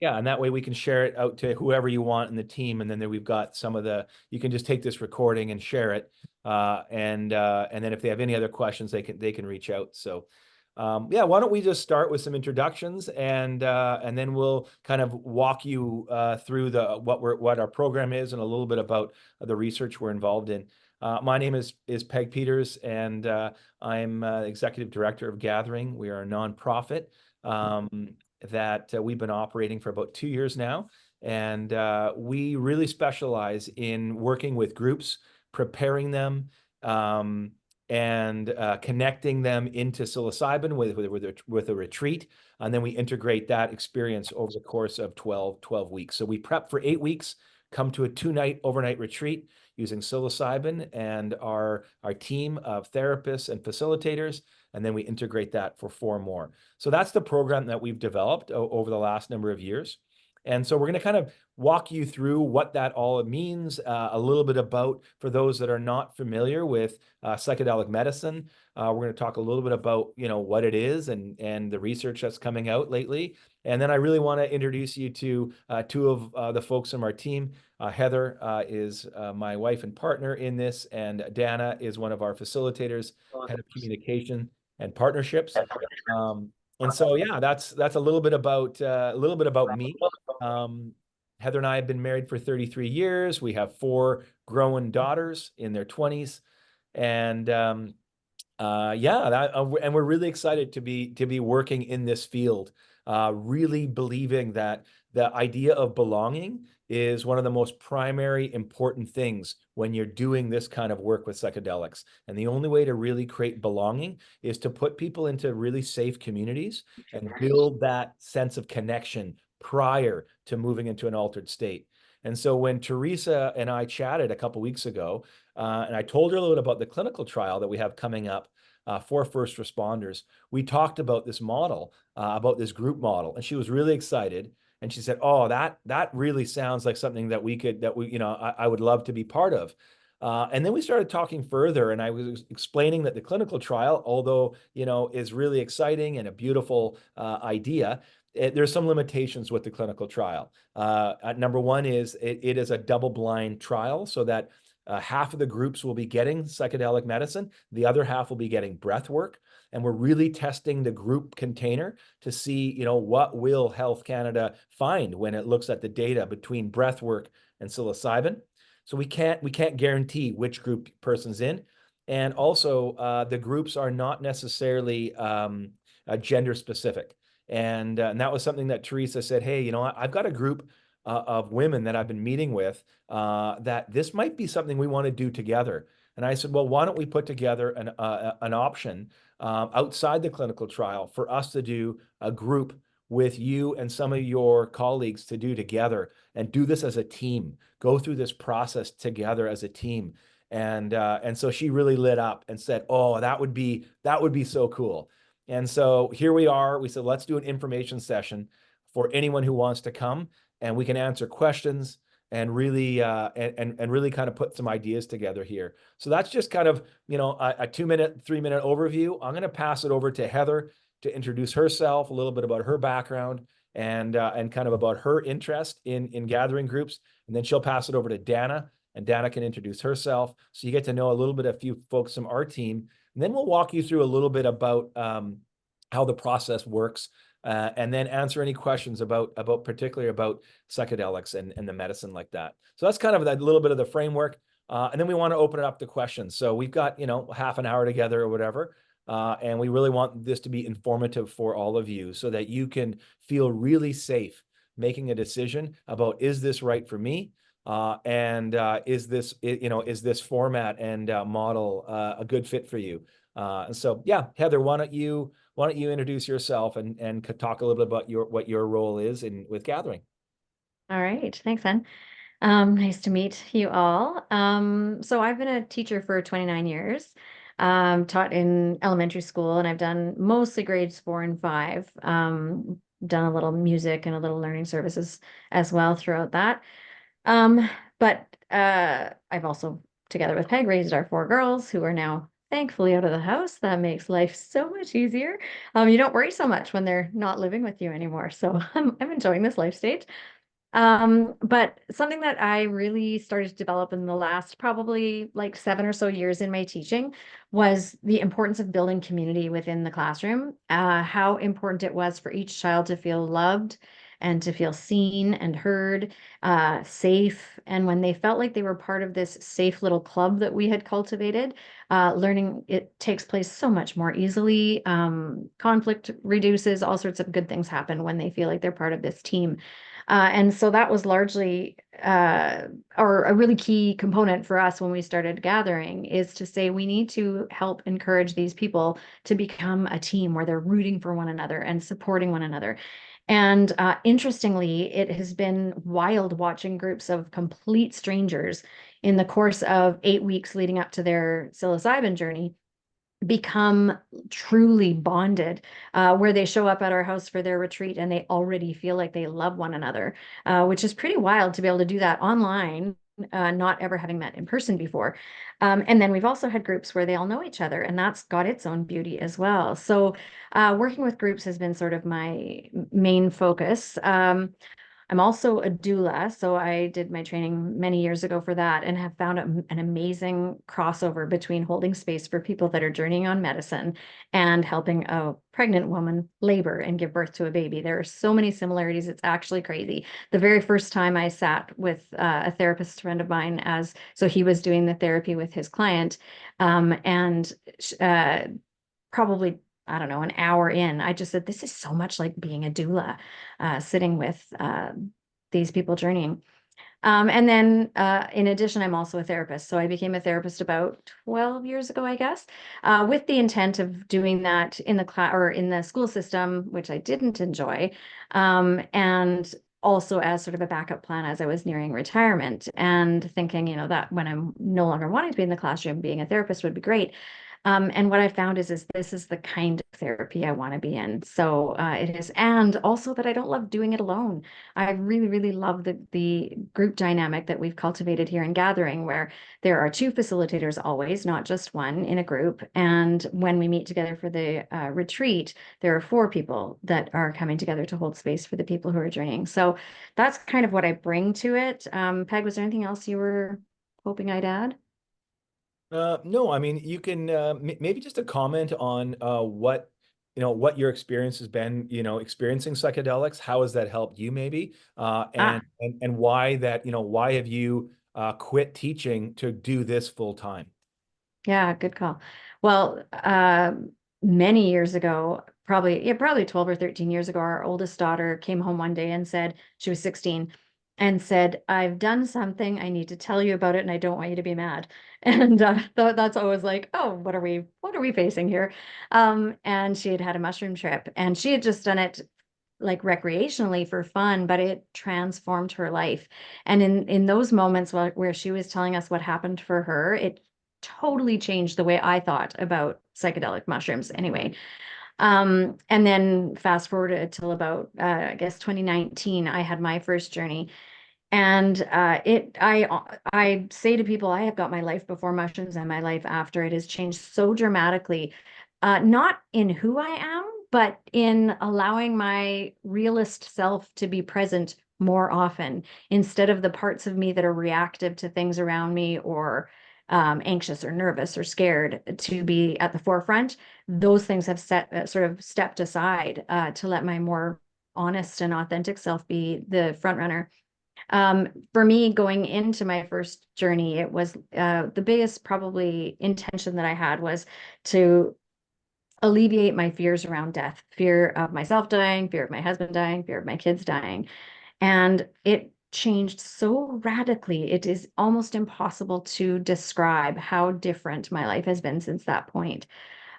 Yeah, and that way we can share it out to whoever you want in the team, and then we've got some of the. You can just take this recording and share it, and then if they have any other questions, they can reach out. So, yeah, why don't we just start with some introductions, and then we'll kind of walk you through the what our program is and a little bit about the research we're involved in. My name is Peg Peters, and I'm executive director of Gathering. We are a nonprofit. That we've been operating for about 2 years now. And we really specialize in working with groups, preparing them, and connecting them into psilocybin with a retreat. And then we integrate that experience over the course of 12 weeks. So we prep for 8 weeks, come to a 2-night overnight retreat using psilocybin and our team of therapists and facilitators, and then we integrate that for 4 more. So that's the program that we've developed over the last number of years. And so we're going to kind of walk you through what that all means, a little bit about, for those that are not familiar with psychedelic medicine. We're going to talk a little bit about, what it is and the research that's coming out lately. And then I really want to introduce you to 2 of the folks from our team. Heather is my wife and partner in this, and Dana is one of our facilitators, head of communication and partnerships. Um, and so, yeah, that's a little bit about me. Um, Heather and I have been married for 33 years. We have 4 growing daughters in their 20s, and yeah, and we're really excited to be working in this field. Really believing that the idea of belonging is one of the most primary important things when you're doing this kind of work with psychedelics. And the only way to really create belonging is to put people into really safe communities and build that sense of connection prior to moving into an altered state. And so when Teresa and I chatted a couple weeks ago, and I told her a little bit about the clinical trial that we have coming up for first responders, we talked about this model, about this group model, and she was really excited. And she said, "Oh, that really sounds like something that I would love to be part of." And then we started talking further, and I was explaining that the clinical trial, although is really exciting and a beautiful idea, there's some limitations with the clinical trial. Number one is it is a double-blind trial, so that half of the groups will be getting psychedelic medicine, the other half will be getting breath work. And we're really testing the group container to see, what will Health Canada find when it looks at the data between breath work and psilocybin. So we can't guarantee which group person's in. And also, the groups are not necessarily gender specific. And that was something that Teresa said, hey, I've got a group of women that I've been meeting with, that this might be something we want to do together. And I said, well, why don't we put together an option outside the clinical trial for us to do a group with you and some of your colleagues to do together and do this as a team, go through this process together as a team. And so she really lit up and said, oh, that would be so cool. And so here we are. We said, let's do an information session for anyone who wants to come, and we can answer questions and really and really kind of put some ideas together here. So that's just kind of a 2-minute, 3-minute overview. I'm going to pass it over to Heather to introduce herself, a little bit about her background, and kind of about her interest in gathering groups, and then she'll pass it over to Dana, and Dana can introduce herself, so you get to know a few folks from our team, and then we'll walk you through a little bit about how the process works, and then answer any questions particularly about psychedelics and the medicine like that. So that's kind of a little bit of the framework. And then we want to open it up to questions. So we've got, half an hour together or whatever. And we really want this to be informative for all of you so that you can feel really safe making a decision about, is this right for me? And is this format and model a good fit for you? And so, yeah, Heather, why don't you introduce yourself and talk a little bit about what your role is with Gathering? All right. Thanks, Ben. Nice to meet you all. So I've been a teacher for 29 years, taught in elementary school, and I've done mostly grades 4 and 5. Done a little music and a little learning services as well throughout that. But I've also, together with Peg, raised our 4 girls who are now thankfully out of the house. That makes life so much easier. You don't worry so much when they're not living with you anymore. So I'm enjoying this life stage. But something that I really started to develop in the last probably like 7 or so years in my teaching was the importance of building community within the classroom, how important it was for each child to feel loved and to feel seen and heard, safe. And when they felt like they were part of this safe little club that we had cultivated, learning it takes place so much more easily. Conflict reduces, all sorts of good things happen when they feel like they're part of this team. And so that was largely, or a really key component for us when we started gathering, is to say we need to help encourage these people to become a team where they're rooting for one another and supporting one another. And interestingly, it has been wild watching groups of complete strangers in the course of 8 weeks leading up to their psilocybin journey become truly bonded, where they show up at our house for their retreat and they already feel like they love one another, which is pretty wild to be able to do that online, not ever having met in person before. And then we've also had groups where they all know each other, and that's got its own beauty as well. So working with groups has been sort of my main focus. I'm also a doula, so I did my training many years ago for that and have found an amazing crossover between holding space for people that are journeying on medicine and helping a pregnant woman labor and give birth to a baby. There are so many similarities. It's actually crazy. The very first time I sat with a therapist friend of mine, so he was doing the therapy with his client, and probably, I don't know, an hour in, I just said, this is so much like being a doula, sitting with these people journeying. And then in addition, I'm also a therapist. So I became a therapist about 12 years ago, I guess, with the intent of doing that in the class or in the school system, which I didn't enjoy. And also as sort of a backup plan as I was nearing retirement and thinking, that when I'm no longer wanting to be in the classroom, being a therapist would be great. And what I found is this is the kind of therapy I want to be in. So it is, and also that I don't love doing it alone. I really, really love the group dynamic that we've cultivated here in Gathering, where there are two facilitators always, not just one in a group. And when we meet together for the retreat, there are 4 people that are coming together to hold space for the people who are journeying. So that's kind of what I bring to it. Peg, was there anything else you were hoping I'd add? No, I mean, you can maybe just a comment on what your experience has been, experiencing psychedelics. How has that helped you maybe? Ah, And why that, why have you quit teaching to do this full time? yeah, good call. Well, many years ago, probably 12 or 13 years ago, our oldest daughter came home one day and said, she was 16, and said, I've done something. I need to tell you about it, and I don't want you to be mad. And that's always like, oh, what are we facing here? And she had had a mushroom trip, and she had just done it like recreationally for fun, but it transformed her life. And in those moments where she was telling us what happened for her, it totally changed the way I thought about psychedelic mushrooms anyway. And then fast forward till about I guess 2019, I had my first journey. And I say to people, I have got my life before mushrooms and my life after. It has changed so dramatically, not in who I am, but in allowing my realist self to be present more often instead of the parts of me that are reactive to things around me or anxious or nervous or scared to be at the forefront. Those things have sort of stepped aside to let my more honest and authentic self be the front runner. For me, going into my first journey, it was the biggest probably intention that I had was to alleviate my fears around death, fear of myself dying, fear of my husband dying, fear of my kids dying. And it changed so radically. It is almost impossible to describe how different my life has been since that point.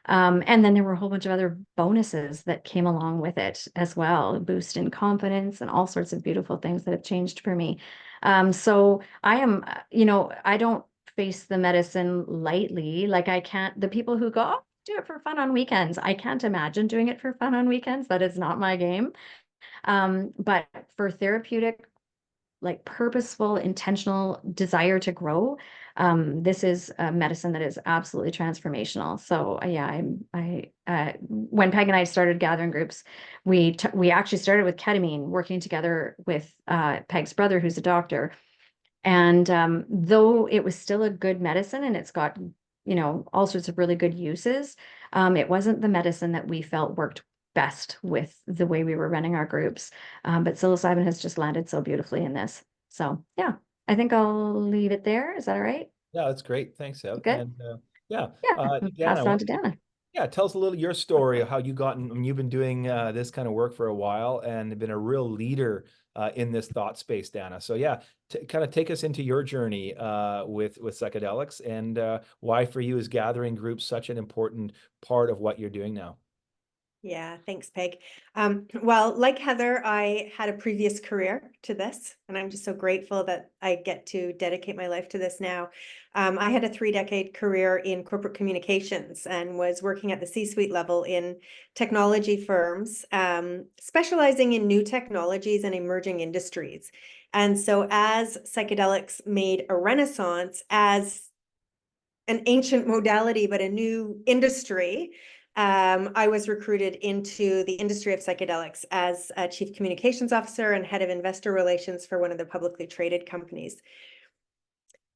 And then there were a whole bunch of other bonuses that came along with it as well, a boost in confidence and all sorts of beautiful things that have changed for me. So I am, I don't face the medicine lightly. Like I can't, the people who go, oh, do it for fun on weekends. I can't imagine doing it for fun on weekends. That is not my game. But for therapeutic, like purposeful, intentional desire to grow, This is a medicine that is absolutely transformational. So yeah, when Peg and I started gathering groups, we actually started with ketamine, working together with Peg's brother, who's a doctor. And though it was still a good medicine and it's got, all sorts of really good uses, it wasn't the medicine that we felt worked best with the way we were running our groups. But psilocybin has just landed so beautifully in this. So yeah, I think I'll leave it there. Is that all right? Yeah, that's great. Thanks, Ev. Good. And yeah, Yeah, pass Dana, it on to Dana. yeah, tell us a little your story of how you got in. I mean, you've been doing this kind of work for a while and been a real leader in this thought space, Dana. So yeah, kind of take us into your journey with psychedelics and why for you is gathering groups such an important part of what you're doing now. Yeah, thanks, Peg. Well, like Heather, I had a previous career to this, and I'm just so grateful that I get to dedicate my life to this now. I had a 3-decade career in corporate communications and was working at the C-suite level in technology firms, specializing in new technologies and emerging industries. And so as psychedelics made a renaissance as an ancient modality, but a new industry, I was recruited into the industry of psychedelics as a chief communications officer and head of investor relations for one of the publicly traded companies.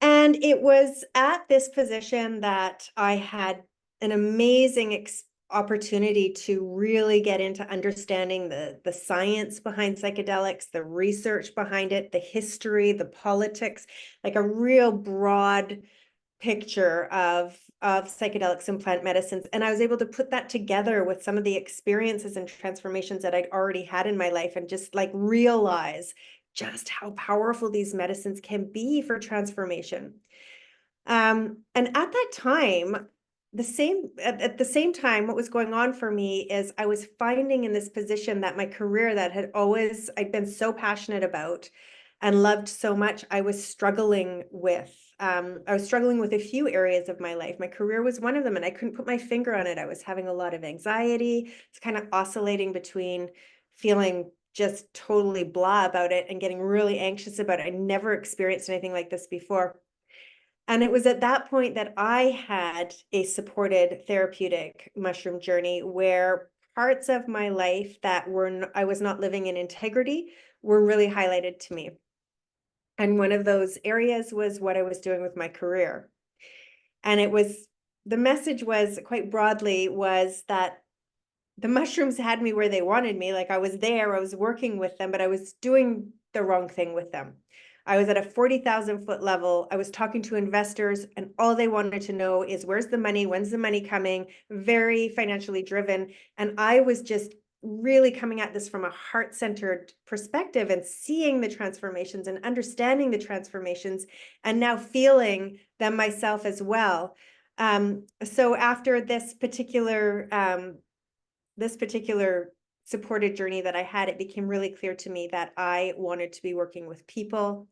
And it was at this position that I had an amazing opportunity to really get into understanding the science behind psychedelics, the research behind it, the history, the politics, like a real broad picture of psychedelics and plant medicines. And I was able to put that together with some of the experiences and transformations that I'd already had in my life and just like realize just how powerful these medicines can be for transformation. And at that time, at the same time, what was going on for me is I was finding in this position that my career that I'd been so passionate about and loved so much, I was struggling with. I was struggling with a few areas of my life. My career was one of them, and I couldn't put my finger on it. I was having a lot of anxiety. It's kind of oscillating between feeling just totally blah about it and getting really anxious about it. I never experienced anything like this before. And it was at that point that I had a supported therapeutic mushroom journey where parts of my life that I was not living in integrity were really highlighted to me. And one of those areas was what I was doing with my career. And the message was quite broadly was that the mushrooms had me where they wanted me. Like I was there, I was working with them, but I was doing the wrong thing with them. I was at a 40,000 foot level. I was talking to investors and all they wanted to know is where's the money? When's the money coming? Very financially driven. And I was just really coming at this from a heart-centered perspective and seeing the transformations and understanding the transformations and now feeling them myself as well. So after this particular supported journey that I had, it became really clear to me that I wanted to be working with people,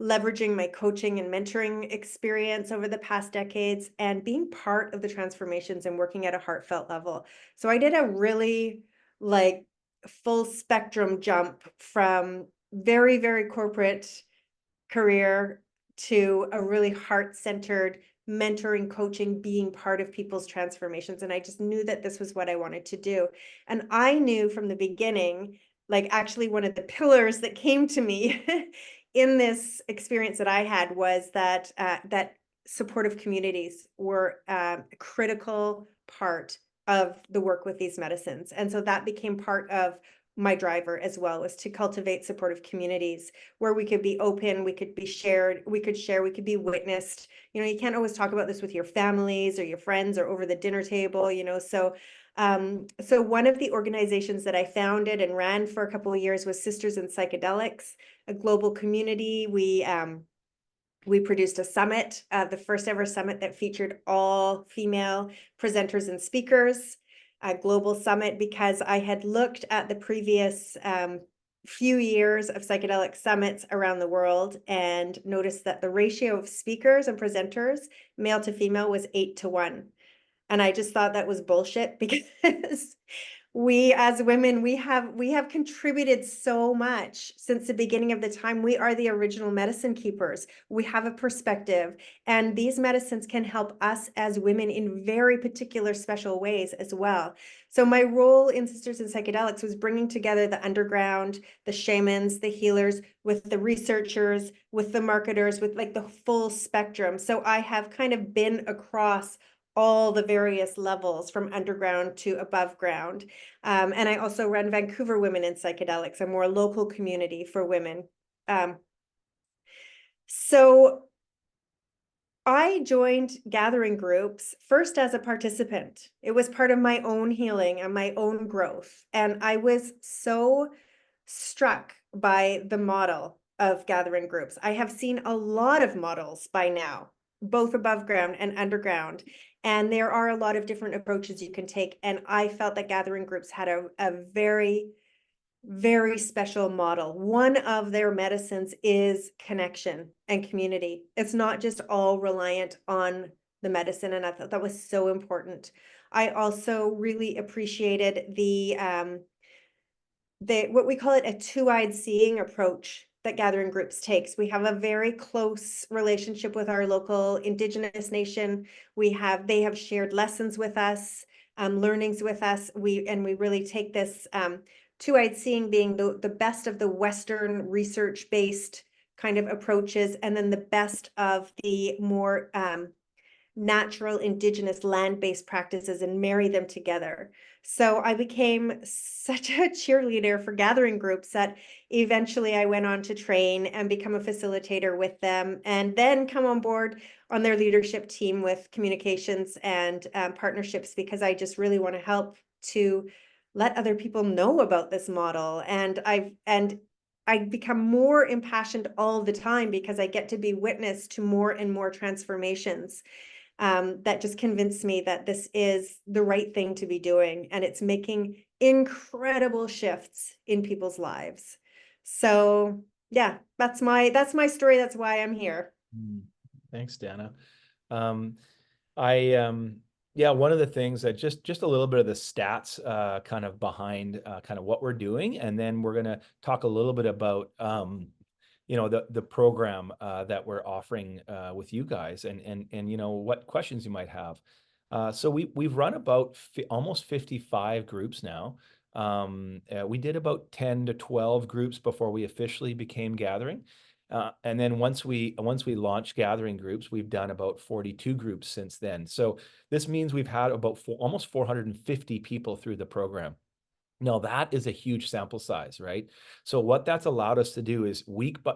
leveraging my coaching and mentoring experience over the past decades, and being part of the transformations and working at a heartfelt level. So I did a really full spectrum jump from very, very corporate career to a really heart-centered mentoring, coaching, being part of people's transformations. And I just knew that this was what I wanted to do. And I knew from the beginning, actually one of the pillars that came to me in this experience that I had was that that supportive communities were a critical part of the work with these medicines. And so that became part of my driver as well, was to cultivate supportive communities where we could be open, we could be shared, we could share, we could be witnessed. You can't always talk about this with your families or your friends or over the dinner table, so so one of the organizations that I founded and ran for a couple of years was Sisters in Psychedelics, a global community. We produced a summit, the first ever summit that featured all female presenters and speakers, a global summit, because I had looked at the previous few years of psychedelic summits around the world and noticed that the ratio of speakers and presenters, male to female, was 8 to 1. And I just thought that was bullshit because we as women, we have contributed so much since the beginning of the time. We are the original medicine keepers. We have a perspective, and these medicines can help us as women in very particular special ways as well. So my role in Sisters in Psychedelics was bringing together the underground, the shamans, the healers, with the researchers, with the marketers, with like the full spectrum. So I have kind of been across all the various levels from underground to above ground. And I also run Vancouver Women in Psychedelics, a more local community for women. So I joined gathering groups first as a participant. It was part of my own healing and my own growth. And I was so struck by the model of gathering groups. I have seen a lot of models by now, both above ground and underground. And there are a lot of different approaches you can take. And I felt that gathering groups had a very, very special model. One of their medicines is connection and community. It's not just all reliant on the medicine. And I thought that was so important. I also really appreciated the what we call it a two-eyed seeing approach that gathering groups takes. We have a very close relationship with our local Indigenous nation. They have shared lessons with us, learnings with us. We really take this two-eyed seeing being the best of the Western research-based kind of approaches, and then the best of the more natural Indigenous land-based practices and marry them together. So I became such a cheerleader for gathering groups that eventually I went on to train and become a facilitator with them, and then come on board on their leadership team with communications and partnerships, because I just really want to help to let other people know about this model. And I become more impassioned all the time because I get to be witness to more and more transformations that just convinced me that this is the right thing to be doing, and it's making incredible shifts in people's lives. So yeah, that's my story. That's why I'm here. Thanks, Dana. Yeah, one of the things that just a little bit of the stats kind of behind kind of what we're doing, and then we're going to talk a little bit about the program that we're offering with you guys, and what questions you might have. So we've run about almost 55 groups now. We did about 10 to 12 groups before we officially became Gathering. And then once we launched Gathering groups, we've done about 42 groups since then. So this means we've had about almost 450 people through the program. Now that is a huge sample size, right? So what that's allowed us to do is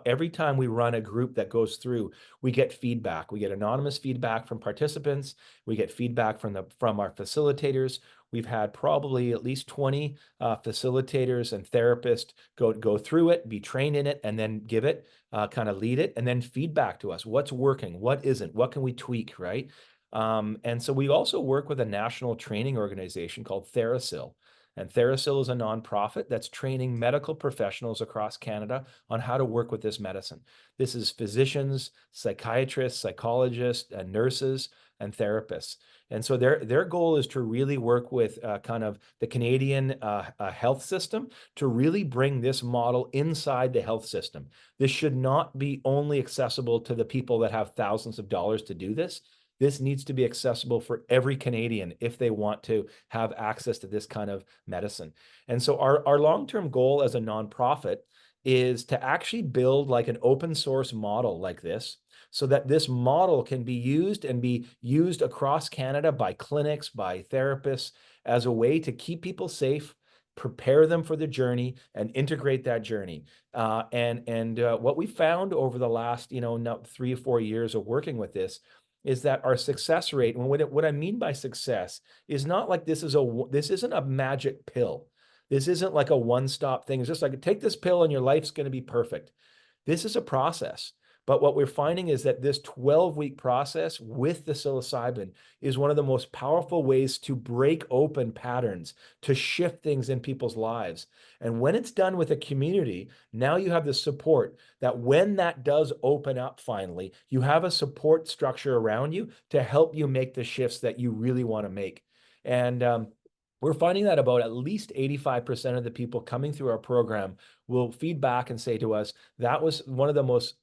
every time we run a group that goes through, we get feedback. We get anonymous feedback from participants. We get feedback from our facilitators. We've had probably at least 20 facilitators and therapists go through it, be trained in it, and then give it, kind of lead it, and then feedback to us. What's working? What isn't? What can we tweak, right? And so we also work with a national training organization called TheraSil. And TheraSil is a nonprofit that's training medical professionals across Canada on how to work with this medicine. This is physicians, psychiatrists, psychologists, and nurses, and therapists. And so their goal is to really work with kind of the Canadian health system to really bring this model inside the health system. This should not be only accessible to the people that have thousands of dollars to do this. This needs to be accessible for every Canadian if they want to have access to this kind of medicine. And so our long-term goal as a nonprofit is to actually build like an open source model like this, so that this model can be used across Canada by clinics, by therapists, as a way to keep people safe, prepare them for the journey, and integrate that journey. What we found over the last 3 or 4 years of working with this is that our success rate, and what I mean by success is not like this isn't a magic pill. This isn't like a one-stop thing. It's just like, take this pill and your life's going to be perfect. This is a process. But what we're finding is that this 12-week process with the psilocybin is one of the most powerful ways to break open patterns, to shift things in people's lives. And when it's done with a community, now you have the support that when that does open up finally, you have a support structure around you to help you make the shifts that you really want to make. And we're finding that about at least 85% of the people coming through our program will feed back and say to us, that was one of the most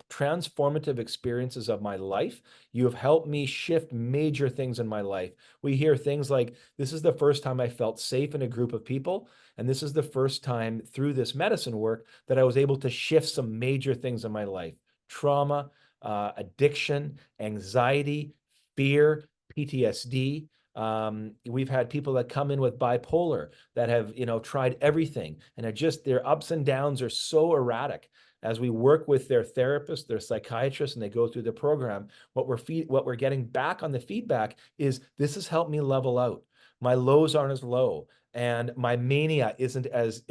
transformative experiences of my life. You have helped me shift major things in my life. We hear things like, this is the first time I felt safe in a group of people. And this is the first time through this medicine work that I was able to shift some major things in my life. Trauma, addiction, anxiety, fear, PTSD. We've had people that come in with bipolar that have, tried everything, and are just, their ups and downs are so erratic. As we work with their therapist, their psychiatrist, and they go through the program, what we're getting back on the feedback is, this has helped me level out. My lows aren't as low, and my mania isn't as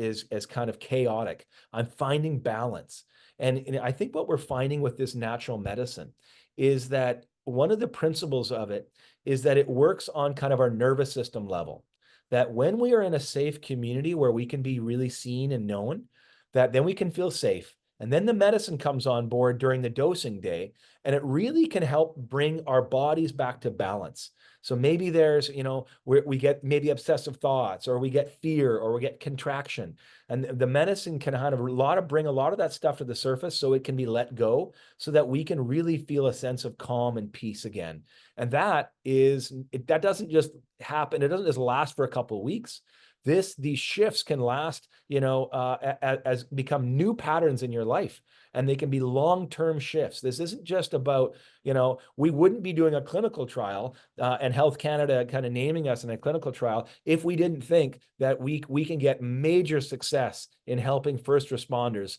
kind of chaotic. I'm finding balance. And I think what we're finding with this natural medicine is that one of the principles of it is that it works on kind of our nervous system level. That when we are in a safe community where we can be really seen and known, that then we can feel safe. And then the medicine comes on board during the dosing day, and it really can help bring our bodies back to balance. So maybe there's, we get maybe obsessive thoughts, or we get fear, or we get contraction. And the medicine can kind of bring a lot of that stuff to the surface so it can be let go, so that we can really feel a sense of calm and peace again. And that doesn't just happen. It doesn't just last for a couple of weeks. These shifts can last, as become new patterns in your life, and they can be long-term shifts. This isn't just about, we wouldn't be doing a clinical trial and Health Canada kind of naming us in a clinical trial if we didn't think that we can get major success in helping first responders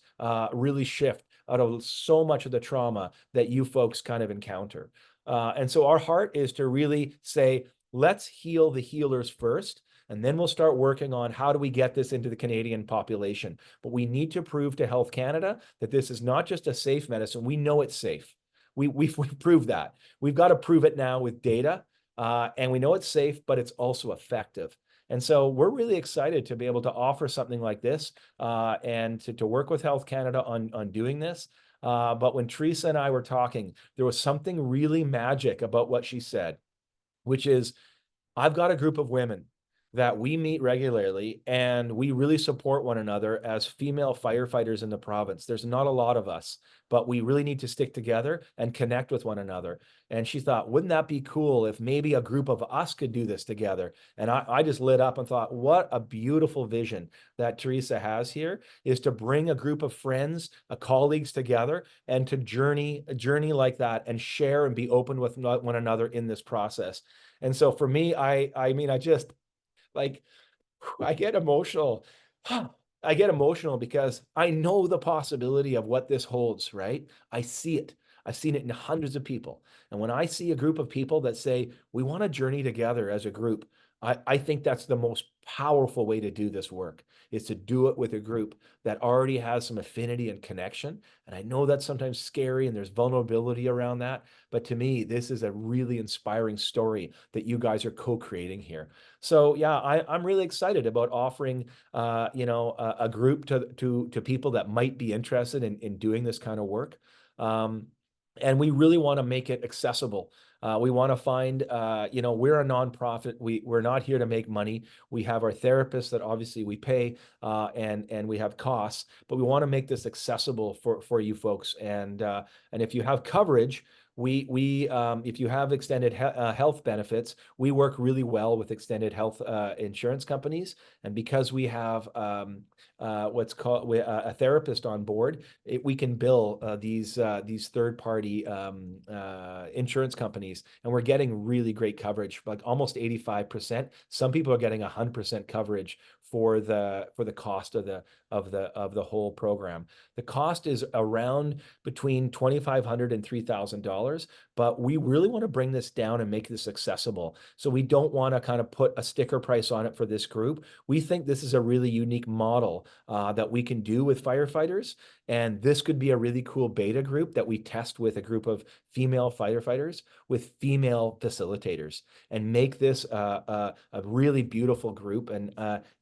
really shift out of so much of the trauma that you folks kind of encounter. And so our heart is to really say, let's heal the healers first. And then we'll start working on, how do we get this into the Canadian population? But we need to prove to Health Canada that this is not just a safe medicine. We know it's safe. We've proved that. We've got to prove it now with data. And we know it's safe, but it's also effective. And so we're really excited to be able to offer something like this and to work with Health Canada on doing this. But when Teresa and I were talking, there was something really magic about what she said, which is, I've got a group of women that we meet regularly, and we really support one another as female firefighters in the province. There's not a lot of us, but we really need to stick together and connect with one another. And she thought, wouldn't that be cool if maybe a group of us could do this together? And I just lit up and thought, what a beautiful vision that Teresa has here, is to bring a group of friends, colleagues together, and to journey like that, and share and be open with one another in this process. And so for me, I mean, I just, like, I get emotional. I get emotional because I know the possibility of what this holds, right? I see it. I've seen it in hundreds of people. And when I see a group of people that say, we want to journey together as a group, I think that's the most powerful way to do this work, is to do it with a group that already has some affinity and connection. And I know that's sometimes scary and there's vulnerability around that. But to me, this is a really inspiring story that you guys are co-creating here. So yeah, I'm really excited about offering, a group to people that might be interested in doing this kind of work. And we really want to make it accessible. We want to find, we're a nonprofit. We're not here to make money. We have our therapists that obviously we pay, and we have costs, but we want to make this accessible for you folks. And if you have coverage, if you have extended health benefits, we work really well with extended health insurance companies. And because we have what's called a therapist on board, we can bill these third-party insurance companies, and we're getting really great coverage, like almost 85%. Some people are getting 100% coverage for the cost of the whole program. The cost is around between $2,500 and $3,000, but we really want to bring this down and make this accessible. So we don't want to kind of put a sticker price on it for this group. We think this is a really unique model that we can do with firefighters. And this could be a really cool beta group that we test with a group of female firefighters with female facilitators, and make this a really beautiful group. And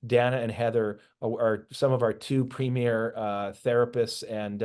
Dana and Heather are some of our two premier therapists, and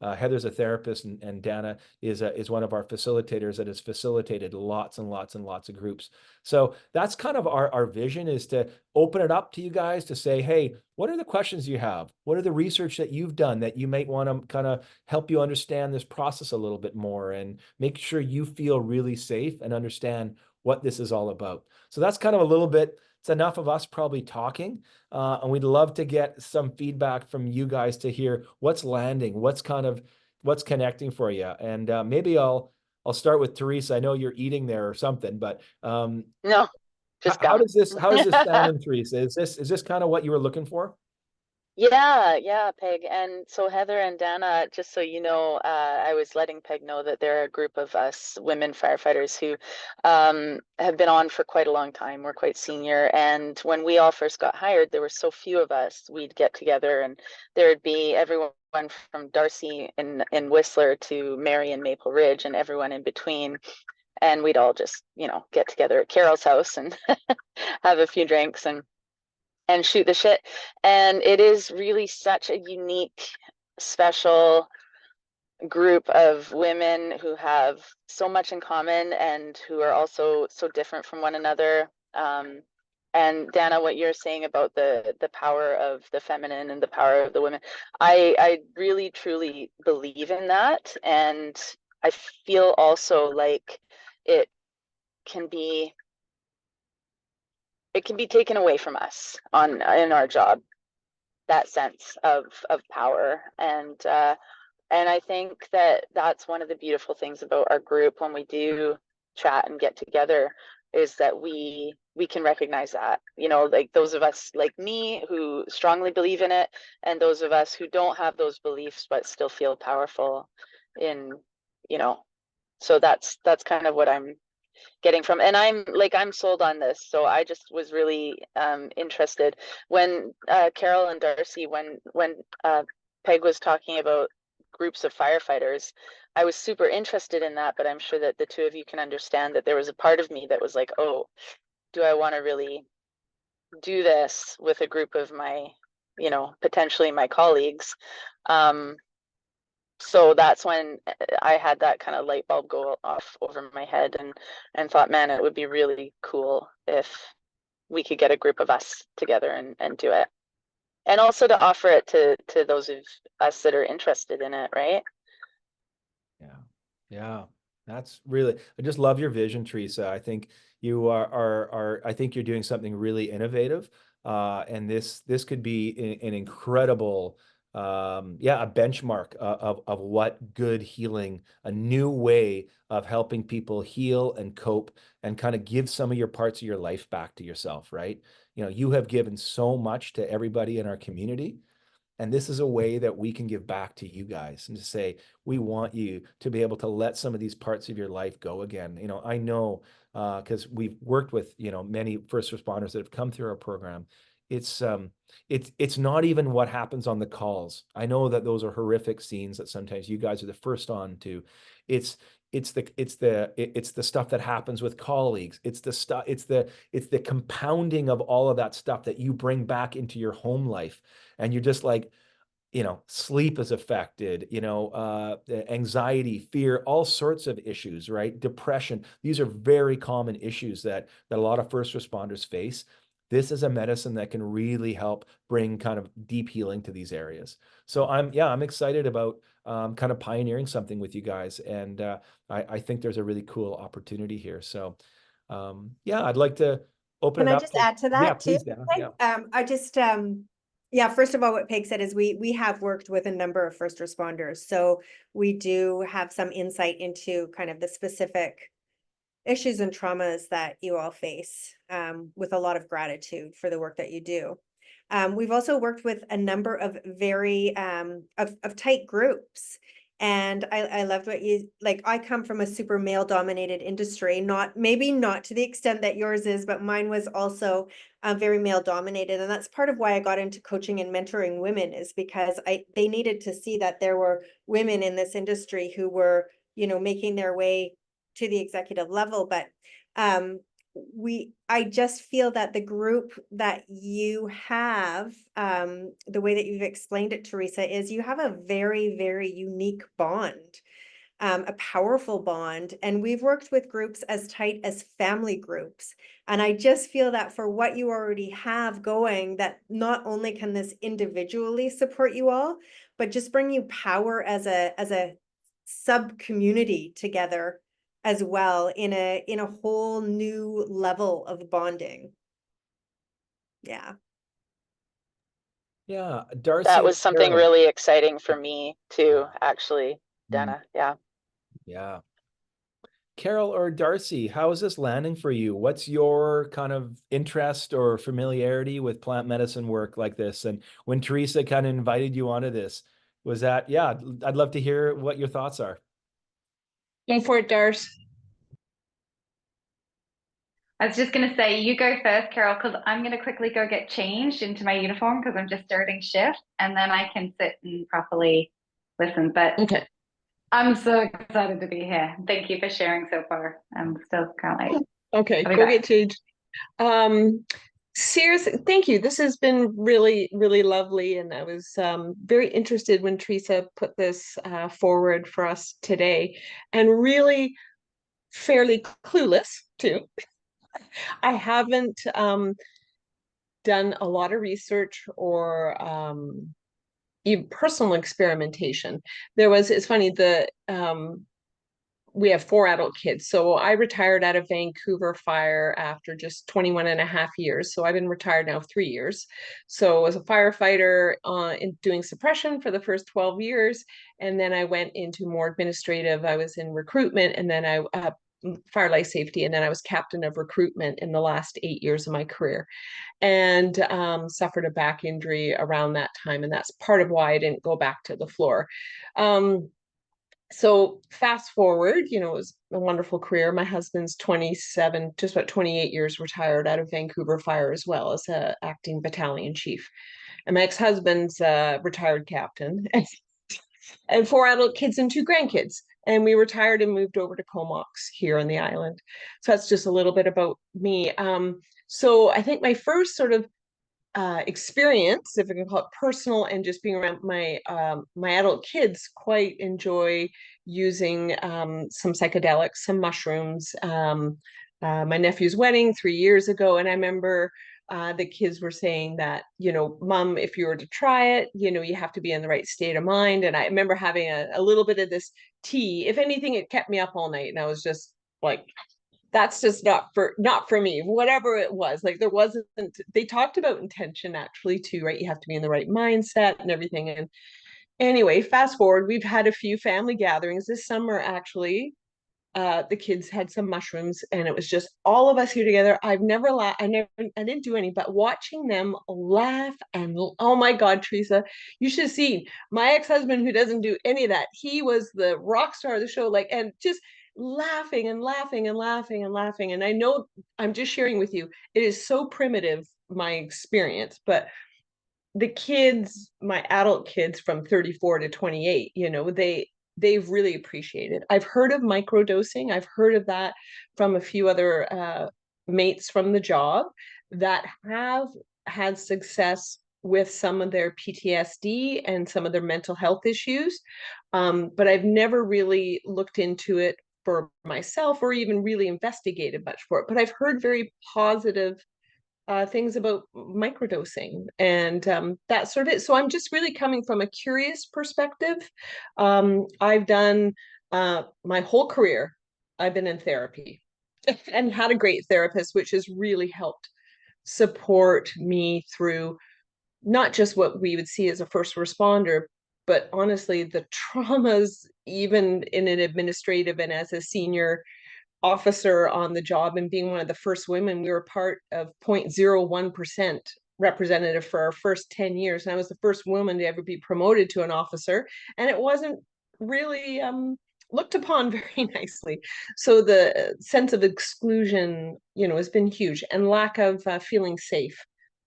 Heather's a therapist, and Dana is one of our facilitators that has facilitated lots and lots and lots of groups. So that's kind of our vision, is to open it up to you guys to say, hey, what are the questions you have? What are the research that you've done that you might want to kind of help you understand this process a little bit more, and make sure you feel really safe and understand what this is all about. So that's kind of a little bit, it's enough of us probably talking. And we'd love to get some feedback from you guys to hear what's landing, what's connecting for you. And maybe I'll start with Teresa. I know you're eating there or something, but No, just how gum. does this sound, Teresa? Is this kind of what you were looking for? Yeah, Peg. And so Heather and Dana, just so you know, I was letting Peg know that there are a group of us women firefighters who have been on for quite a long time. We're quite senior. And when we all first got hired, there were so few of us. We'd get together and there'd be everyone from Darcy in Whistler to Mary in Maple Ridge and everyone in between. And we'd all just, get together at Carol's house and have a few drinks and shoot the shit. And it is really such a unique, special group of women who have so much in common and who are also so different from one another. And Dana, what you're saying about the power of the feminine and the power of the women, I really truly believe in that. And I feel also like it can be taken away from us in our job, that sense of power. And I think that's one of the beautiful things about our group when we do chat and get together, is that we can recognize that, like those of us like me who strongly believe in it, and those of us who don't have those beliefs but still feel powerful in, so that's kind of what I'm getting from. And I'm sold on this. So I just was really interested when Carol and Darcy, when Peg was talking about groups of firefighters, I was super interested in that, but I'm sure that the two of you can understand that there was a part of me that was like, oh, do I want to really do this with a group of my, potentially my colleagues? So that's when I had that kind of light bulb go off over my head and thought, man, it would be really cool if we could get a group of us together and do it. And also to offer it to those of us that are interested in it, right? Yeah. That's really, I just love your vision, Teresa. I think you I think you're doing something really innovative. And this could be an incredible, a benchmark of what good healing, a new way of helping people heal and cope and kind of give some of your parts of your life back to yourself, right? You have given so much to everybody in our community. And this is a way that we can give back to you guys and to say, we want you to be able to let some of these parts of your life go again. I know, because we've worked with, many first responders that have come through our program. It's not even what happens on the calls. I know that those are horrific scenes that sometimes you guys are the first on to. It's the stuff that happens with colleagues. It's the compounding of all of that stuff that you bring back into your home life. And you're just like, sleep is affected, anxiety, fear, all sorts of issues, right? Depression. These are very common issues that a lot of first responders face. This is a medicine that can really help bring kind of deep healing to these areas. So I'm excited about kind of pioneering something with you guys. And I think there's a really cool opportunity here. So I'd like to open Can it I up. just add to that Yeah, too? please, Dana. Yeah. First of all, what Peg said is we have worked with a number of first responders. So we do have some insight into kind of the specific issues and traumas that you all face, with a lot of gratitude for the work that you do. We've also worked with a number of very of tight groups. And I loved what you like. I come from a super male dominated industry, maybe not to the extent that yours is, but mine was also very male dominated. And that's part of why I got into coaching and mentoring women, is because they needed to see that there were women in this industry who were, making their way to the executive level. But I just feel that the group that you have, the way that you've explained it, Teresa, is you have a very, very unique bond. a powerful bond. And we've worked with groups as tight as family groups. And I just feel that for what you already have going, that not only can this individually support you all, but just bring you power as a sub community together as well in a whole new level of bonding. Yeah. Yeah, Darcy. That and was something Carol. really exciting for me too, actually, Mm. Dana. Yeah. Yeah. Carol or Darcy, how is this landing for you? What's your kind of interest or familiarity with plant medicine work like this? And when Teresa kind of invited you onto this, was that, yeah, I'd love to hear what your thoughts are. Go for it, Darce. I was just going to say, you go first, Carol, because I'm going to quickly go get changed into my uniform because I'm just starting shift, and then I can sit and properly listen. But Okay. I'm so excited to be here. Thank you for sharing so far. I'm still can't wait. Okay, I'll be go back. get changed. Seriously, thank you. This has been really, really lovely. And I was very interested when Teresa put this forward for us today, and really fairly clueless too. I haven't done a lot of research or even personal experimentation. It's funny, we have 4 adult kids. So I retired out of Vancouver Fire after just 21 and a half years. So I've been retired now 3 years. So I was a firefighter in doing suppression for the first 12 years. And then I went into more administrative. I was in recruitment, and then I fire life safety. And then I was captain of recruitment in the last 8 years of my career, and suffered a back injury around that time. And that's part of why I didn't go back to the floor. So fast forward, it was a wonderful career. My husband's 27, just about 28 years retired out of Vancouver Fire as well as a acting battalion chief. And my ex-husband's a retired captain and 4 adult kids and 2 grandkids. And we retired and moved over to Comox here on the island. So that's just a little bit about me. So I think my first sort of experience, if I can call it personal, and just being around my adult kids, quite enjoy using some psychedelics, some mushrooms. My nephew's wedding 3 years ago, and I remember the kids were saying that, Mom, if you were to try it, you have to be in the right state of mind. And I remember having a little bit of this tea. If anything, it kept me up all night, and I was just like, that's just not for me, whatever it was. Like, there wasn't, they talked about intention actually too, right? You have to be in the right mindset and everything. And anyway, fast forward, we've had a few family gatherings this summer actually. The kids had some mushrooms, and it was just all of us here together. I didn't do any, but watching them laugh, and oh my God, Teresa, you should have seen my ex-husband, who doesn't do any of that. He was the rock star of the show, like, and just laughing and laughing and laughing and laughing. And I know I'm just sharing with you, it is so primitive, my experience, but the kids, my adult kids from 34 to 28, they've really appreciated. I've heard of microdosing. I've heard of that from a few other mates from the job that have had success with some of their PTSD and some of their mental health issues. But I've never really looked into it for myself or even really investigated much for it. But I've heard very positive things about microdosing and that sort of it. So I'm just really coming from a curious perspective. I've done my whole career, I've been in therapy and had a great therapist, which has really helped support me through not just what we would see as a first responder, but honestly, the traumas, even in an administrative and as a senior officer on the job, and being one of the first women. We were part of 0.01% representative for our first 10 years. And I was the first woman to ever be promoted to an officer. And it wasn't really looked upon very nicely. So the sense of exclusion, has been huge, and lack of feeling safe.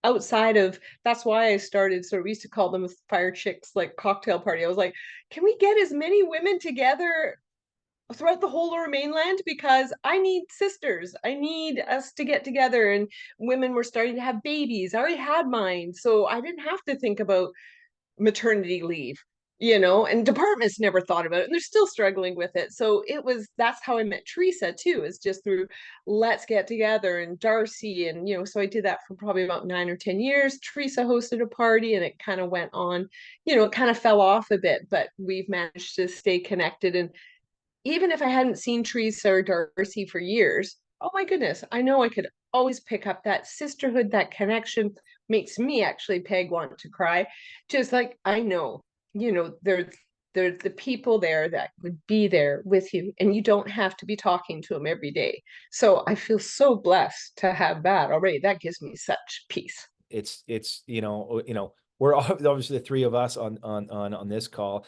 Outside of, that's why I started, so we used to call them fire chicks, like cocktail party. I was like, can we get as many women together throughout the whole Lower Mainland, because I need sisters. I need us to get together. And women were starting to have babies. I already had mine, so I didn't have to think about maternity leave. and departments never thought about it, and they're still struggling with it. So that's how I met Teresa too, is just through Let's Get Together and Darcy. And, so I did that for probably about 9 or 10 years. Teresa hosted a party and it kind of went on, it kind of fell off a bit, but we've managed to stay connected. And even if I hadn't seen Teresa or Darcy for years, oh my goodness, I know I could always pick up that sisterhood, that connection. Makes me actually, Peg, want to cry. Just like, I know, there's the people there that would be there with you, and you don't have to be talking to them every day. So I feel so blessed to have that already. That gives me such peace. It's we're obviously the three of us on this call.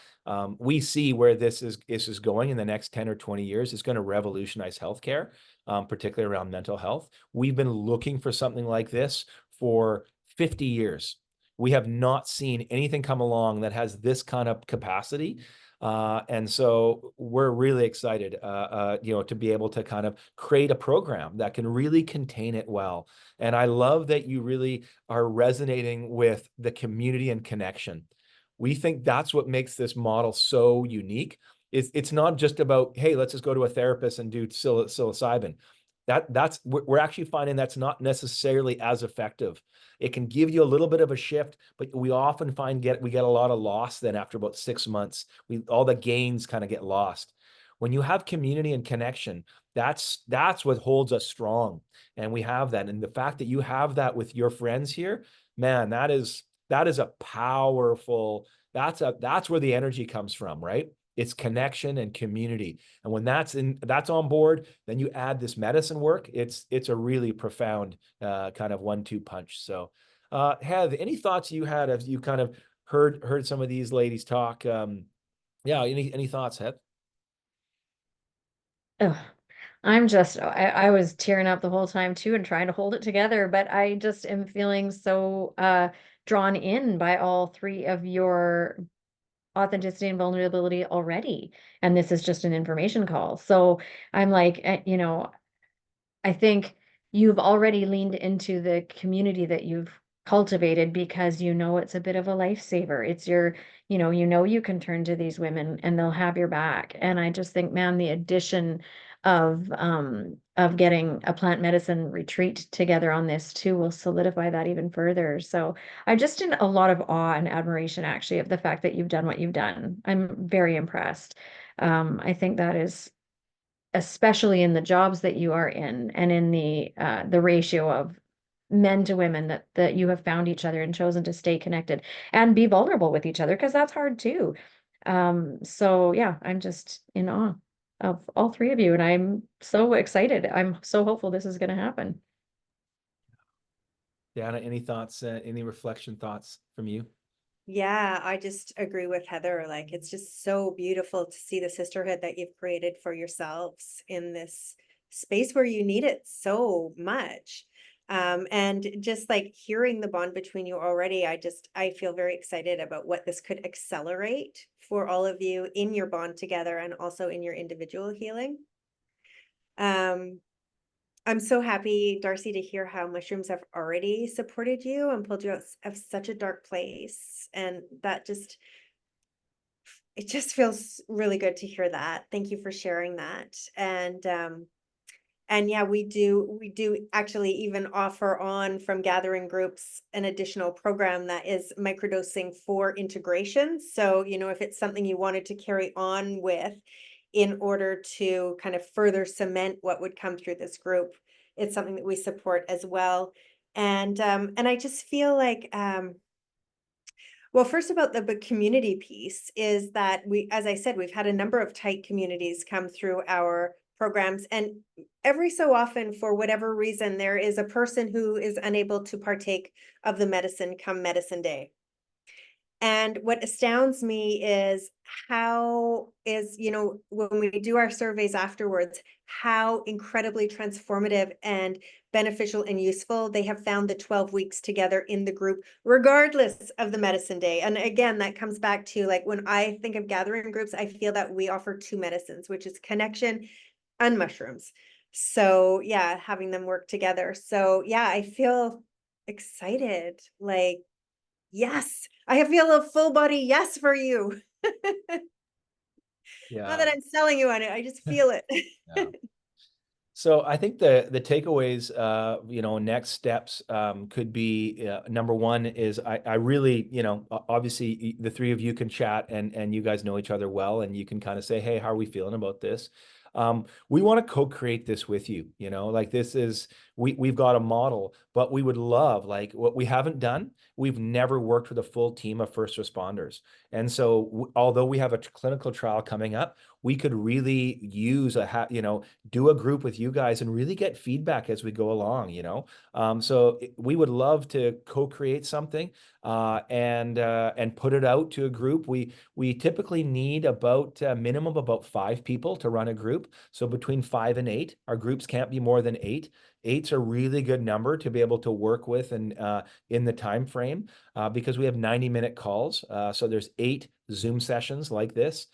We see where this is going in the next 10 or 20 years. It's going to revolutionize healthcare, particularly around mental health. We've been looking for something like this for 50 years. We have not seen anything come along that has this kind of capacity. And so we're really excited, to be able to kind of create a program that can really contain it well. And I love that you really are resonating with the community and connection. We think that's what makes this model so unique. It's not just about, hey, let's just go to a therapist and do psilocybin. We're actually finding that's not necessarily as effective. It can give you a little bit of a shift, but we often find we get a lot of loss then after about 6 months. All the gains kind of get lost. When you have community and connection, that's what holds us strong. And we have that. And the fact that you have that with your friends here, man, that is a powerful, that's where the energy comes from, right? It's connection and community. And when that's on board, then you add this medicine work. It's a really profound kind of 1-2 punch. So Heath, any thoughts you had as you kind of heard some of these ladies talk? Any thoughts, Heath? Oh, I was tearing up the whole time too and trying to hold it together, but I just am feeling so drawn in by all three of your authenticity and vulnerability already. And this is just an information call. So I'm like, I think you've already leaned into the community that you've cultivated because it's a bit of a lifesaver. It's you can turn to these women and they'll have your back. And I just think, man, the addition of getting a plant medicine retreat together on this too will solidify that even further. So I'm just in a lot of awe and admiration actually of the fact that you've done what you've done. I'm very impressed. I think that is, especially in the jobs that you are in and in the ratio of men to women that you have found each other and chosen to stay connected and be vulnerable with each other, because that's hard too. So yeah, I'm just in awe of all three of you, and I'm so excited. I'm so hopeful this is going to happen. Dana, any thoughts, any reflection thoughts from you? Yeah, I just agree with Heather. Like, it's just so beautiful to see the sisterhood that you've created for yourselves in this space where you need it so much. And just like hearing the bond between you already, I feel very excited about what this could accelerate for all of you in your bond together and also in your individual healing. I'm so happy, Darcy, to hear how mushrooms have already supported you and pulled you out of such a dark place. And it just feels really good to hear that. Thank you for sharing that. And yeah, we do actually even offer on from Gathering Groups an additional program that is microdosing for integration. So, if it's something you wanted to carry on with in order to kind of further cement what would come through this group, it's something that we support as well. And I just feel like, well, first about the community piece is that as I said, we've had a number of tight communities come through our programs, and every so often, for whatever reason, there is a person who is unable to partake of the medicine come medicine day. And what astounds me is when we do our surveys afterwards, how incredibly transformative and beneficial and useful they have found the 12 weeks together in the group, regardless of the medicine day. And again, that comes back to, like, when I think of Gathering Groups, I feel that we offer 2 medicines, which is connection and mushrooms. So yeah, having them work together. So yeah, I feel excited. Like, yes, I feel a full body yes for you. Yeah. Not that I'm selling you on it, I just feel it. Yeah. So I think the takeaways, next steps could be number one is I really, obviously the three of you can chat and you guys know each other well, and you can kind of say, hey, how are we feeling about this? We want to co-create this with you, like this is, we've got a model, but we would love, like what we haven't done, we've never worked with a full team of first responders. And so although we have a clinical trial coming up, we could really use do a group with you guys and really get feedback as we go along, so we would love to co-create something and put it out to a group. We typically need about a minimum of about 5 people to run a group. So between 5 and 8, our groups can't be more than 8. 8's a really good number to be able to work with and in the time frame because we have 90-minute calls. So there's 8 Zoom sessions like this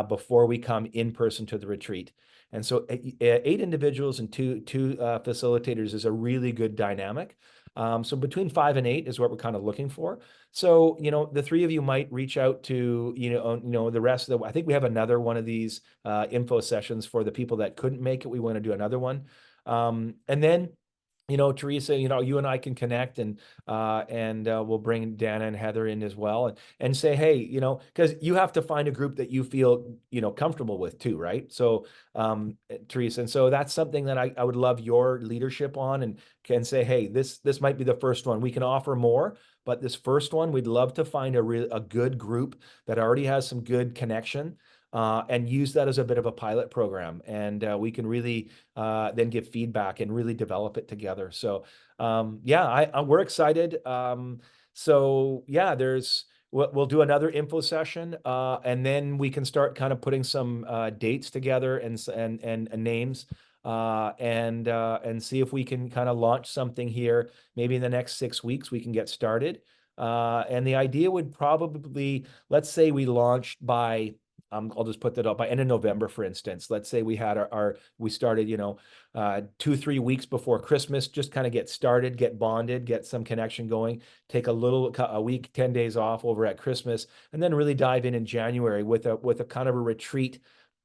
before we come in person to the retreat. And so 8 individuals and two facilitators is a really good dynamic. So between 5 and 8 is what we're kind of looking for. So, the 3 of you might reach out to, the rest of I think we have another one of these info sessions for the people that couldn't make it. We want to do another one. And then, Teresa, you and I can connect and we'll bring Dana and Heather in as well and say, hey, because you have to find a group that you feel, comfortable with too, right? So, Teresa, and so that's something that I would love your leadership on and can say, hey, this might be the first one. We can offer more, but this first one, we'd love to find a good group that already has some good connection. And use that as a bit of a pilot program, and we can really then give feedback and really develop it together. So we're excited. So yeah, we'll do another info session, and then we can start kind of putting some dates together and names, and see if we can kind of launch something here. Maybe in the next 6 weeks we can get started. And the idea would probably, let's say we launched by I'll just put that up by end of November, for instance. Let's say we had we started, 2-3 weeks before Christmas, just kind of get started, get bonded, get some connection going, take a week, 10 days off over at Christmas, and then really dive in January with a kind of a retreat,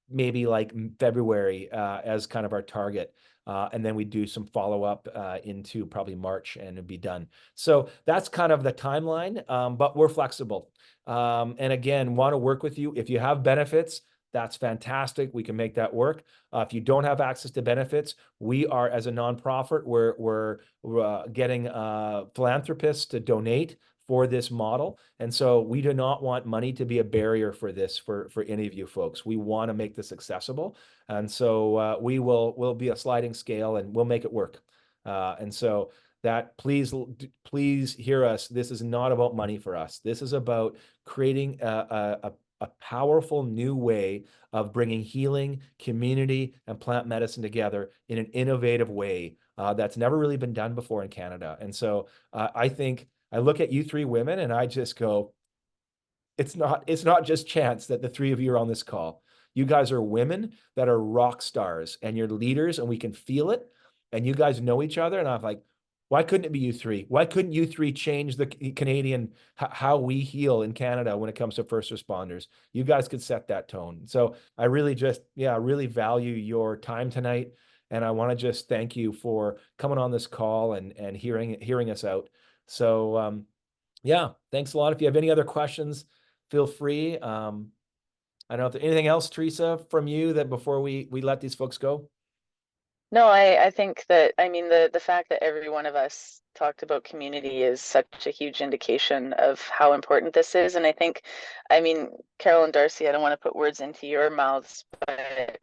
maybe like February as kind of our target. And then we do some follow-up into probably March and it'd be done. So that's kind of the timeline, but we're flexible. And again, want to work with you. If you have benefits, that's fantastic. We can make that work. If you don't have access to benefits, we are, as a nonprofit, we're getting philanthropists to donate for this model. And so we do not want money to be a barrier for this, for any of you folks. We want to make this accessible. And so we'll be a sliding scale and we'll make it work. And so that please hear us. This is not about money for us. This is about creating a powerful new way of bringing healing, community, and plant medicine together in an innovative way that's never really been done before in Canada. And so I think I look at you 3 women and I just go, it's not just chance that the 3 of you are on this call. You guys are women that are rock stars and you're leaders and we can feel it. And you guys know each other. And I'm like, why couldn't it be you 3? Why couldn't you 3 change the Canadian, how we heal in Canada when it comes to first responders? You guys could set that tone. So I really really value your time tonight. And I want to just thank you for coming on this call and hearing us out. So thanks a lot. If you have any other questions, feel free. I don't know if there's anything else, Teresa, from you that before we let these folks go. No, I think that, I mean, the fact that every one of us talked about community is such a huge indication of how important this is. And I think, I mean, Carol and Darcy, I don't want to put words into your mouths, but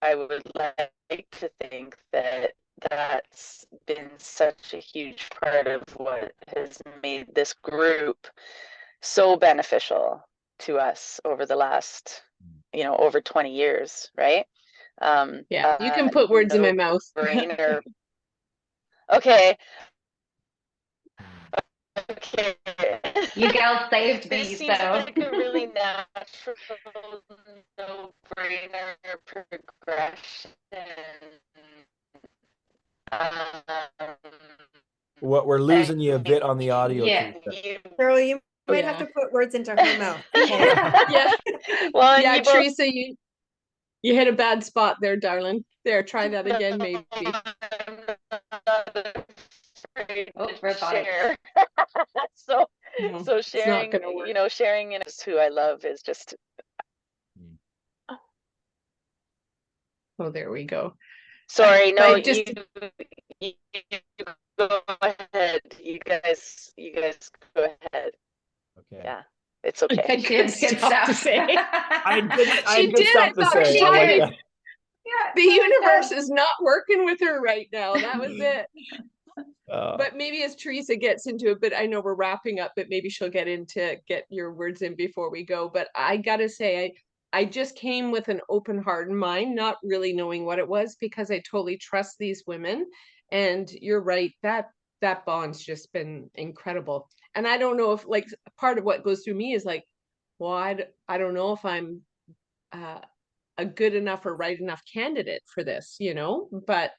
I would like to think that that's been such a huge part of what has made this group so beneficial to us over the last, over 20 years, right? Yeah, you can put words in my mouth. Brainer. Okay. Okay. You girls saved This me, seems so. like a really natural, no-brainer progression. Um, What we're losing you a bit on the audio. Yeah. Teresa. Carol, you might have Yeah. to put words into her mouth. Okay. Yeah. Well, and Yeah, you both Teresa, you hit a bad spot there, darling. There, try that again, maybe. Oh, to robotic. share. So, No, so it's not sharing, gonna work. you know, sharing in who I love is just Oh, there we go. sorry. No, But just you go ahead. You guys go ahead. Okay. Yeah, it's okay. had She had good stuff to say. I had good, I She had good did, I stuff to thought say. she I like did. that. Yeah, The so universe good. is not working with her right now. That was it. Uh, But maybe as Teresa gets into it, but I know we're wrapping up, but maybe she'll get your words in before we go. But I gotta say, I just came with an open heart and mind, not really knowing what it was, because I totally trust these women. And you're right, that bond's just been incredible. And I don't know if, like, part of what goes through me is like, well, I don't know if I'm a good enough or right enough candidate for this, you know, but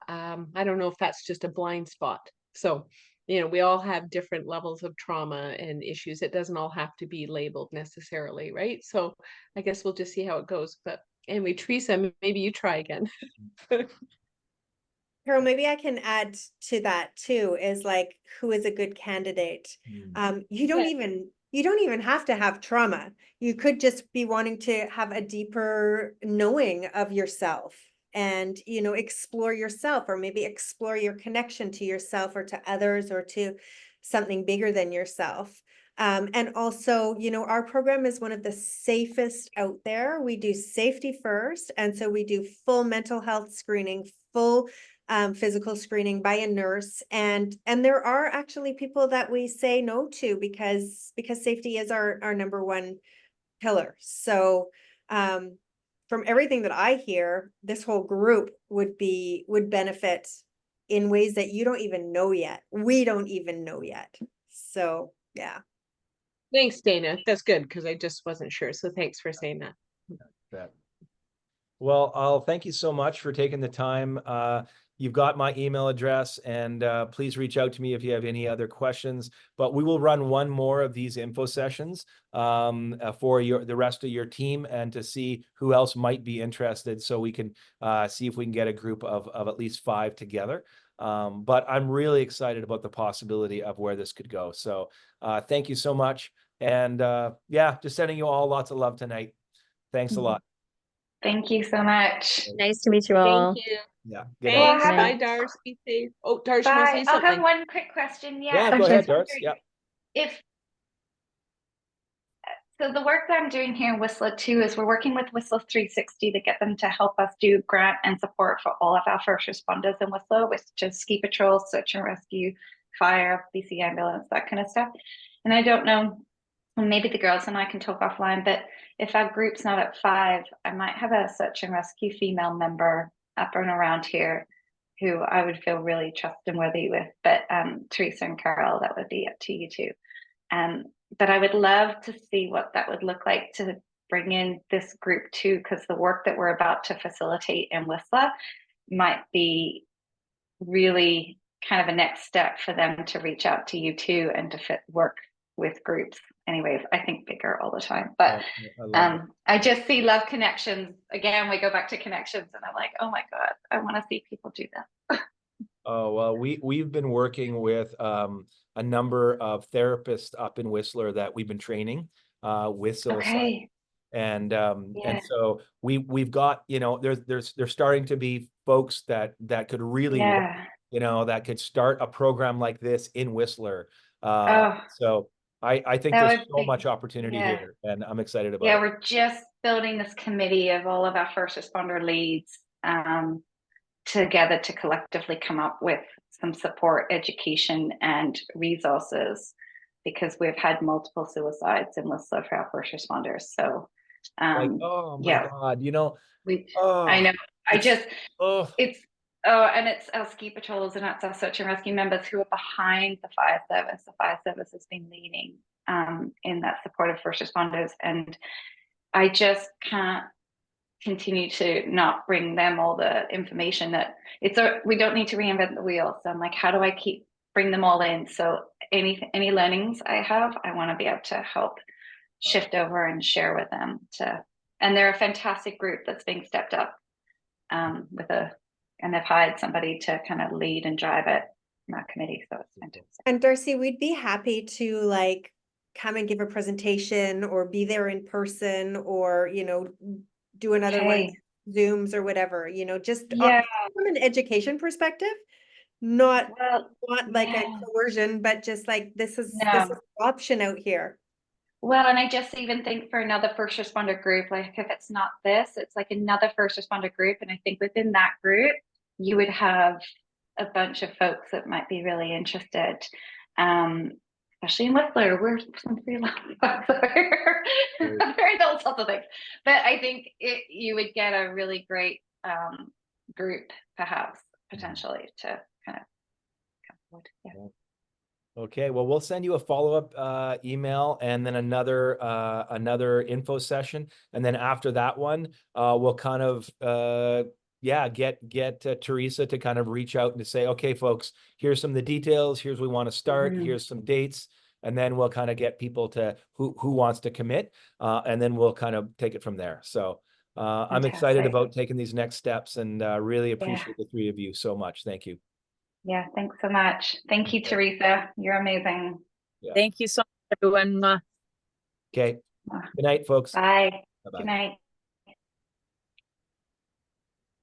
I don't know if that's just a blind spot. So, you know, we all have different levels of trauma and issues. It doesn't all have to be labeled necessarily, right? So I guess we'll just see how it goes. But anyway, Teresa, maybe you try again. Carol, maybe I can add to that too, is like, who is a good candidate? You don't even have to have trauma. You could just be wanting to have a deeper knowing of yourself and, you know, explore yourself, or maybe explore your connection to yourself or to others or to something bigger than yourself. And also, you know, our program is one of the safest out there. We do safety first. And so we do full mental health screening, full physical screening by a nurse, and there are actually people that we say no to because safety is our number one pillar. So from everything that I hear, this whole group would benefit in ways that you don't even know yet. We don't even know yet. So yeah. Thanks, Dana. That's good, because I just wasn't sure. So thanks for saying that. bet. Well, I'll thank you so much for taking the time. You've got my email address, and please reach out to me if you have any other questions. But we will run one more of these info sessions for the rest of your team, and to see who else might be interested, so we can see if we can get a group of at least 5 together. But I'm really excited about the possibility of where this could go. So thank you so much. And yeah, just sending you all lots of love tonight. Thanks a lot. Thank you so much. Nice to meet you all. Thank you. Yeah. Good Thanks. Well, Bye, Dars. Be safe. Oh, Dars, you want to Bye. say I'll have something? one quick question. Yeah, I'm go ahead, just Darts. wondering Yeah. if so the work that I'm doing here in Whistler too is we're working with Whistler 360 to get them to help us do grant and support for all of our first responders in Whistler, which is ski patrol, search and rescue, fire, BC ambulance, that kind of stuff. And I don't know, maybe the girls and I can talk offline, but if our group's not at 5, I might have a search and rescue female member up and around here who I would feel really trustworthy with. But Teresa and Carol, that would be up to you too. But I would love to see what that would look like to bring in this group too, because the work that we're about to facilitate in Whistler might be really kind of a next step for them to reach out to you too, and to work with groups. Anyways, I think bigger all the time, but I just see love connections. Again, we go back to connections, and I'm like, oh my God, I want to see people do that. Oh, well, we've been working with a number of therapists up in Whistler that we've been training with psilocybin. Okay. And Yeah. so we've got, you know, there's starting to be folks that could really, Yeah. you know, that could start a program like this in Whistler. Oh, So I think that there's would so be, much opportunity yeah. here, and I'm excited about Yeah, it. we're just building this committee of all of our first responder leads together to collectively come up with some support, education, and resources, because we've had multiple suicides in Whistler for our first responders. So, Like, oh my yeah, God, you know, I know. It's and it's our ski patrols and it's our search and rescue members who are behind the fire service. The fire service has been leading in that support of first responders, and I just can't continue to not bring them all the information that we don't need to reinvent the wheel. So I'm like, how do I keep bring them all in. So any learnings I have, I want to be able to help shift over and share with them and they're a fantastic group that's being stepped up and they've hired somebody to kind of lead and drive it in that committee. So it's fantastic. And Darcy, we'd be happy to like come and give a presentation or be there in person or, you know, do another one, Okay. Zooms or whatever, you know, just Yeah. from an education perspective, not Well, like a yeah. coercion, but just like this is No. an option out here. Well, and I just even think for another first responder group, like if it's not this, it's like another first responder group. And I think within that group, you would have a bunch of folks that might be really interested. Especially in Whistler, we're some pretty loud folks over here. Very all sorts of things. But I think you would get a really great group, perhaps, potentially, to kind of come forward. Yeah. Okay, well, we'll send you a follow-up email and then another info session. And then after that one, we'll kind of get Teresa to kind of reach out and to say, okay, folks, here's some of the details, here's where we want to start, here's some dates. And then we'll kind of get people to who wants to commit, and then we'll kind of take it from there. So I'm excited Fantastic. about taking these next steps and really appreciate the three of you so much. Thank you. Yeah, thanks so much. Thank you, Okay. Teresa. You're amazing. Thank you so much, everyone. Okay. Good night, folks. Bye. Bye-bye. Good night.